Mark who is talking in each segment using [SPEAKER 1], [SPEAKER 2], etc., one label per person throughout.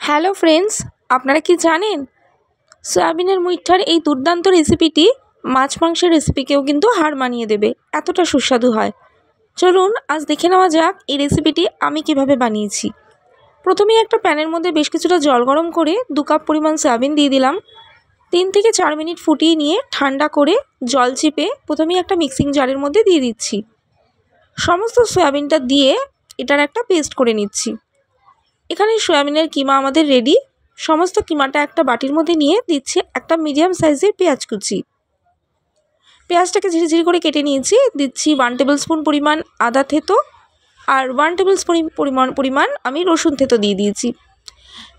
[SPEAKER 1] Hello friends, আপনারা কি জানেন সয়াবিনের মুইঠার এই দুর্দান্ত রেসিপিটি মাছ মাংসের রেসিপিকেও কিন্তু হার মানিয়ে দেবে, এতটা সুস্বাদু হয়। চলুন আজ দেখে নেওয়া যাক এই রেসিপিটি আমি কিভাবে বানিয়েছি। প্রথমেই একটা প্যানের মধ্যে বেশ কিছুটা জল গরম করে 2 কাপ পরিমাণ সয়াবিন দিয়ে দিলাম। 3 থেকে 4 মিনিট ফুটিয়ে নিয়ে ঠান্ডা করে জল চিপে প্রথমেই একটা মিক্সিং জারের মধ্যে দিয়ে দিচ্ছি। সমস্ত সয়াবিনটা দিয়ে এটার একটা পেস্ট করে নিচ্ছি। এখানে সয়াবিনের কিমা আমাদের রেডি। সমস্ত কিমাটা একটা বাটির মধ্যে নিয়ে দিচ্ছি একটা মিডিয়াম সাইজের পেঁয়াজ কুচি। পেঁয়াজটাকে ঝিরিঝিরি করে কেটে নিয়েছি। দিচ্ছি 1 টেবিল স্পুন পরিমাণ আদা থেতো আর 1 টেবিল স্পুন পরিমাণ আমি রসুন থেতো দিয়ে দিয়েছি।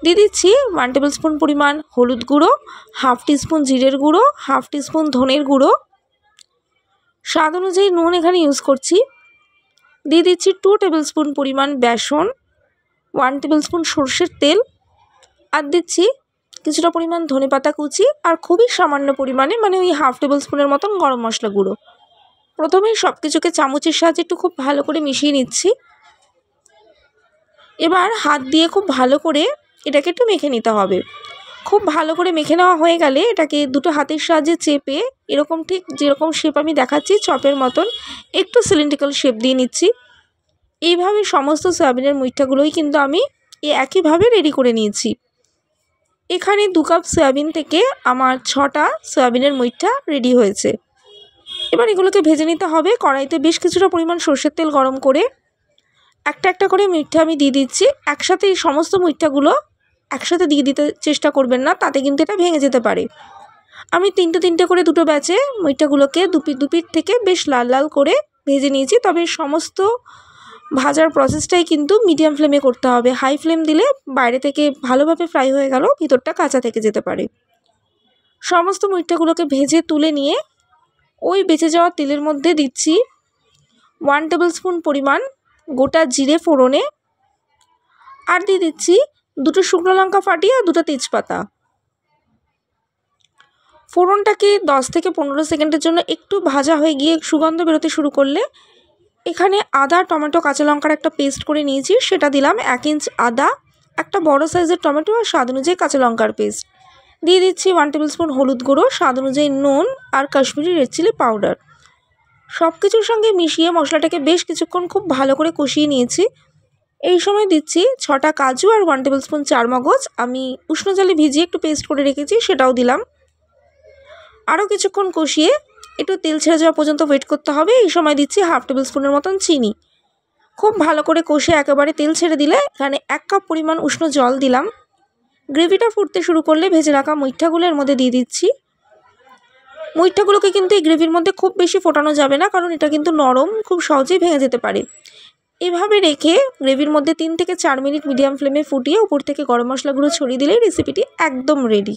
[SPEAKER 1] দিয়ে দিচ্ছি 1 টেবিল স্পুন পরিমাণ হলুদ গুঁড়ো, হাফ টিস্পুন জিরের গুঁড়ো, হাফ টিস্পুন ধনের গুঁড়ো, স্বাদ অনুযায়ী নুন এখানে ইউজ করছি। দিয়ে দিচ্ছি 2 টেবিল স্পুন পরিমাণ বেসন, 1 টেবিল স্পুন সরষের তেল, আর দিচ্ছি কিছুটা পরিমাণ ধনেপাতা কুচি আর খুবই সামান্য পরিমাণে ওই হাফ টেবিল স্পুনের মতন গরম মশলা গুঁড়ো। প্রথমেই সব কিছুকে চামচের সাহায্যে একটু খুব ভালো করে মিশিয়ে নিচ্ছি। এবার হাত দিয়ে খুব ভালো করে এটাকে একটু মেখে নিতে হবে। খুব ভালো করে মেখে নেওয়া হয়ে গেলে এটাকে দুটো হাতের সাহায্যে চেপে এরকম ঠিক যেরকম শেপ আমি দেখাচ্ছি চপের মতন একটু সিলিন্ড্রিক্যাল শেপ দিয়ে নিচ্ছি। এইভাবে সমস্ত সয়াবিনের মুইঠাগুলোই কিন্তু আমি একইভাবে রেডি করে নিয়েছি। এখানে 2 কাপ সয়াবিন থেকে আমার 6টা সয়াবিনের মুইঠা রেডি হয়েছে। এবার এগুলোকে ভেজে নিতে হবে। কড়াইতে বেশ কিছুটা পরিমাণ সরষের তেল গরম করে একটা একটা করে মুইঠা আমি দিয়ে দিচ্ছি। একসাথে এই সমস্ত মুইঠাগুলো একসাথে দিয়ে দিতে চেষ্টা করবেন না, তাতে কিন্তু এটা ভেঙে যেতে পারে। আমি তিনটে করে দুটো ব্যাচে মুইঠাগুলোকে দুপিট থেকে বেশ লাল লাল করে ভেজে নিয়েছি। তবে সমস্ত ভাজার প্রসেসটাই কিন্তু মিডিয়াম ফ্লেমে করতে হবে। হাই ফ্লেম দিলে বাইরে থেকে ভালোভাবে ফ্রাই হয়ে গেল ভিতরটা কাঁচা থেকে যেতে পারে। সমস্ত মুইঠাগুলোকে ভেজে তুলে নিয়ে ওই বেঁচে যাওয়া তেলের মধ্যে দিচ্ছি 1 টেবিল স্পুন পরিমাণ গোটা জিরে ফোড়নে, আর দিয়ে দিচ্ছি 2টো শুকনো লঙ্কা ফাটিয়ে আর 2টা তেজপাতা। ফোড়নটাকে 10 থেকে 15 সেকেন্ডের জন্য একটু ভাজা হয়ে গিয়ে সুগন্ধ বেরোতে শুরু করলে এখানে আদা টমেটো কাঁচা লঙ্কার একটা পেস্ট করে নিয়েছি, সেটা দিলাম। 1 ইঞ্চ আদা, একটা বড় সাইজের টমেটো আর স্বাদ অনুযায়ী কাঁচা লঙ্কার পেস্ট দিয়ে দিচ্ছি। 1 টেবিল স্পুন হলুদ গুঁড়ো, স্বাদ অনুযায়ী নুন আর কাশ্মীরি রেড চিলি পাউডার। সব কিছুর সঙ্গে মিশিয়ে মশলাটাকে বেশ কিছুক্ষণ খুব ভালো করে কষিয়ে নিয়েছি। এই সময় দিচ্ছি 6টা কাজু আর 1 টেবিল স্পুন চারমগজ আমি উষ্ণ জলে ভিজিয়ে একটু পেস্ট করে রেখেছি, সেটাও দিলাম। আরও কিছুক্ষণ কষিয়ে একটু তেল ছেড়ে যাওয়া পর্যন্ত ওয়েট করতে হবে। এই সময় দিচ্ছি হাফ টেবিল স্পুনের মতন চিনি। খুব ভালো করে কষে একেবারে তেল ছেড়ে দিলে এখানে 1 কাপ পরিমাণ উষ্ণ জল দিলাম। গ্রেভিটা ফুটতে শুরু করলে ভেজে রাখা মুইঠাগুলো এর মধ্যে দিয়ে দিচ্ছি। মুইঠাগুলোকে কিন্তু এই গ্রেভির মধ্যে খুব বেশি ফোটানো যাবে না, কারণ এটা কিন্তু নরম, খুব সহজেই ভেঙে যেতে পারে। এভাবে রেখে গ্রেভির মধ্যে 3 থেকে 4 মিনিট মিডিয়াম ফ্লেমে ফুটিয়ে উপর থেকে গরম মশলা গুঁড়ো ছড়িয়ে দিলেই রেসিপিটি একদম রেডি।